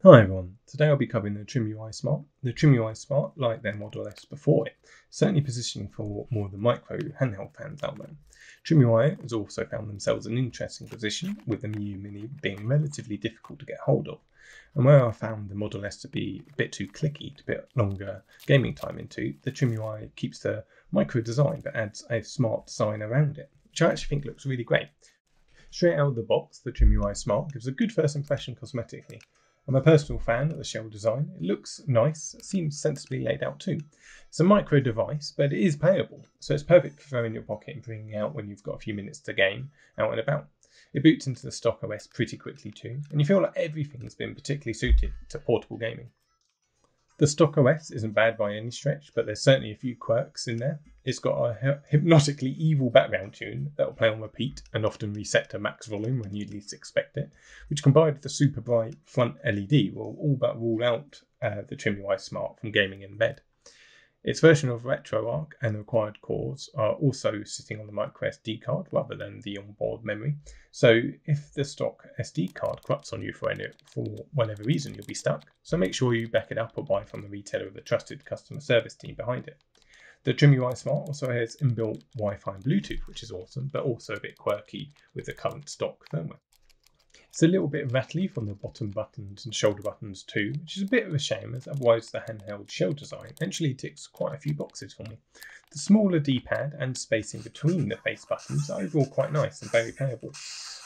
Hi everyone, today I'll be covering the TrimUI Smart. The TrimUI Smart, like their Model S before it, certainly positioning for more of the micro handheld fans out there. TrimUI has also found themselves in an interesting position, with the Miu Mini being relatively difficult to get hold of. And where I found the Model S to be a bit too clicky to put longer gaming time into, the TrimUI keeps the micro design but adds a smart design around it, which I actually think looks really great. Straight out of the box, the TrimUI Smart gives a good first impression cosmetically. I'm a personal fan of the shell design. It looks nice, it seems sensibly laid out too. It's a micro device, but it is playable, so it's perfect for throwing in your pocket and bringing out when you've got a few minutes to game out and about. It boots into the stock OS pretty quickly too, and you feel like everything's been particularly suited to portable gaming. The stock OS isn't bad by any stretch, but there's certainly a few quirks in there. It's got a hypnotically evil background tune that'll play on repeat and often reset to max volume when you least expect it, which combined with the super bright front LED will all but rule out the TrimUI Smart from gaming in bed. Its version of RetroArch and the required cores are also sitting on the micro SD card rather than the onboard memory. So if the stock SD card corrupts on you for whatever reason, you'll be stuck. So make sure you back it up or buy from the retailer with a trusted customer service team behind it. The TrimUI Smart also has inbuilt Wi-Fi and Bluetooth, which is awesome, but also a bit quirky with the current stock firmware. It's a little bit rattly from the bottom buttons and shoulder buttons too, which is a bit of a shame, as otherwise the handheld shell design actually ticks quite a few boxes for me. The smaller D-pad and spacing between the face buttons are overall quite nice and very playable.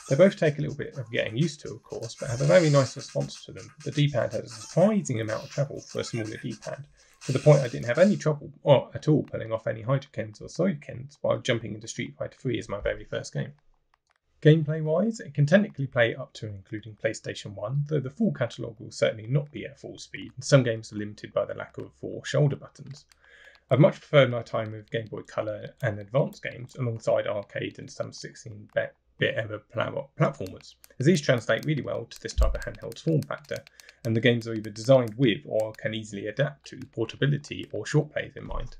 They both take a little bit of getting used to, of course, but have a very nice response to them. The D-pad has a surprising amount of travel for a smaller D-pad, to the point I didn't have any trouble at all pulling off any hydrokens or sidekens while jumping into Street Fighter 3 as my very first game. Gameplay-wise, it can technically play up to and including PlayStation 1, though the full catalogue will certainly not be at full speed, and some games are limited by the lack of 4 shoulder buttons. I've much preferred my time with Game Boy Color and advanced games alongside arcade and some 16-bit era platformers, as these translate really well to this type of handheld form factor, and the games are either designed with or can easily adapt to portability or short plays in mind.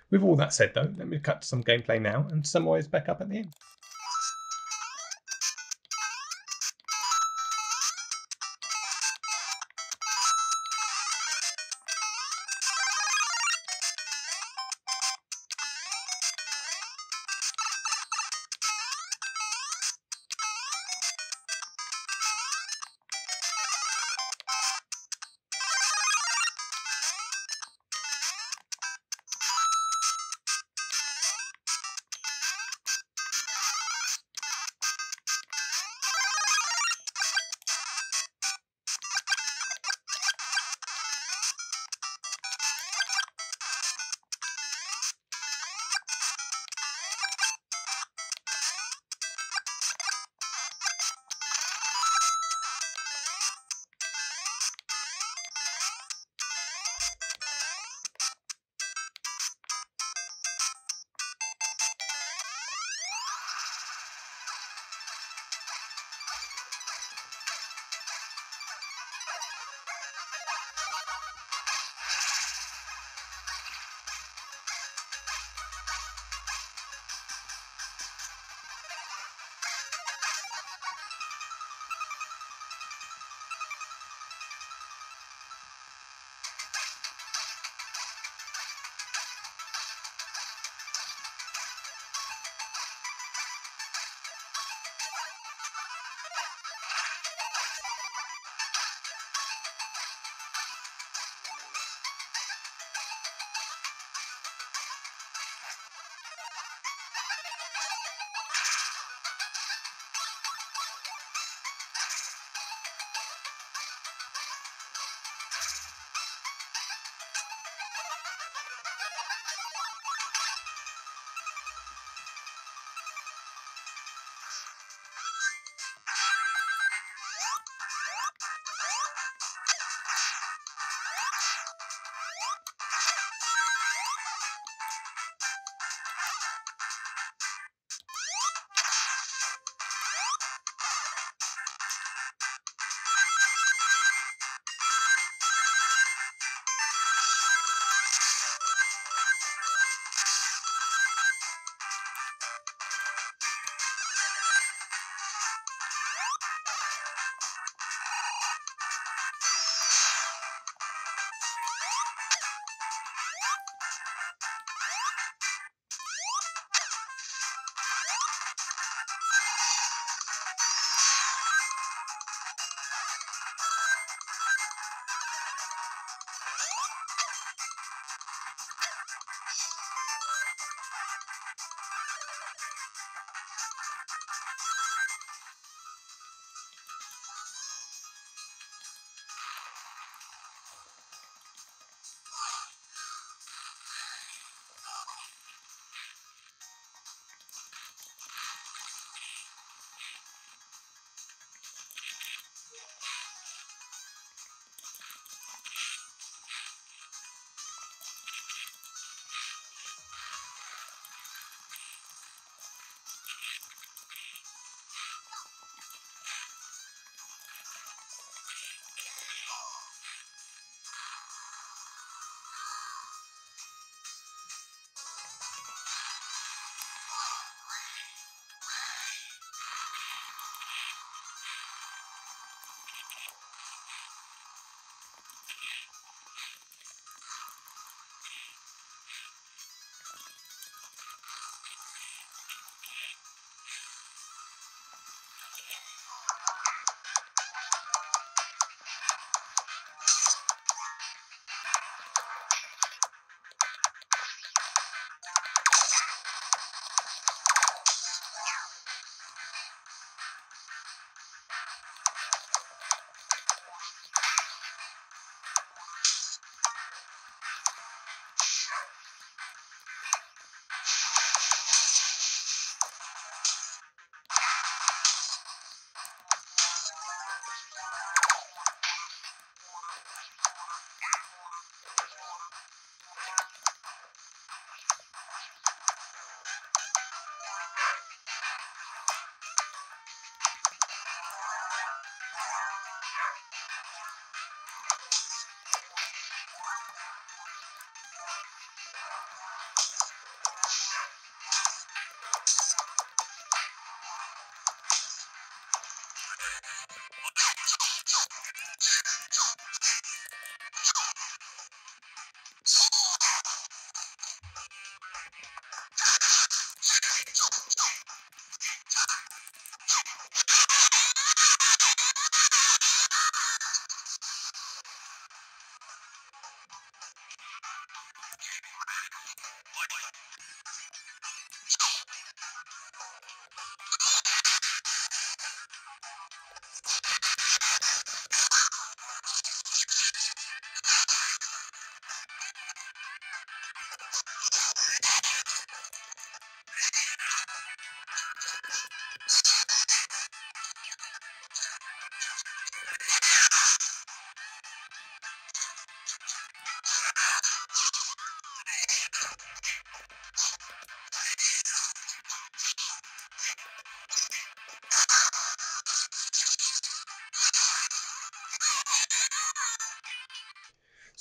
With all that said though, let me cut to some gameplay now and summarise back up at the end.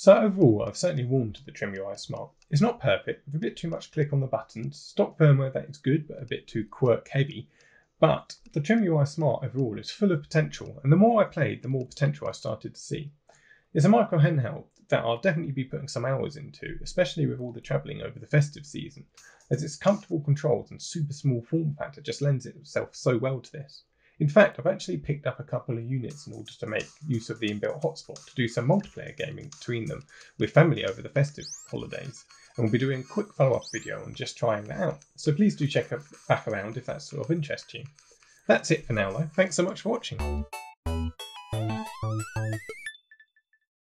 So overall, I've certainly warmed to the TrimUI Smart. It's not perfect, with a bit too much click on the buttons. Stock firmware that is good, but a bit too quirk heavy. But the TrimUI Smart overall is full of potential, and the more I played, the more potential I started to see. It's a micro handheld that I'll definitely be putting some hours into, especially with all the travelling over the festive season, as its comfortable controls and super small form factor just lends itself so well to this. In fact, I've actually picked up a couple of units in order to make use of the inbuilt hotspot to do some multiplayer gaming between them with family over the festive holidays, and we'll be doing a quick follow-up video on just trying that out, so please do check back around if that's of interest to you. That's it for now though, thanks so much for watching.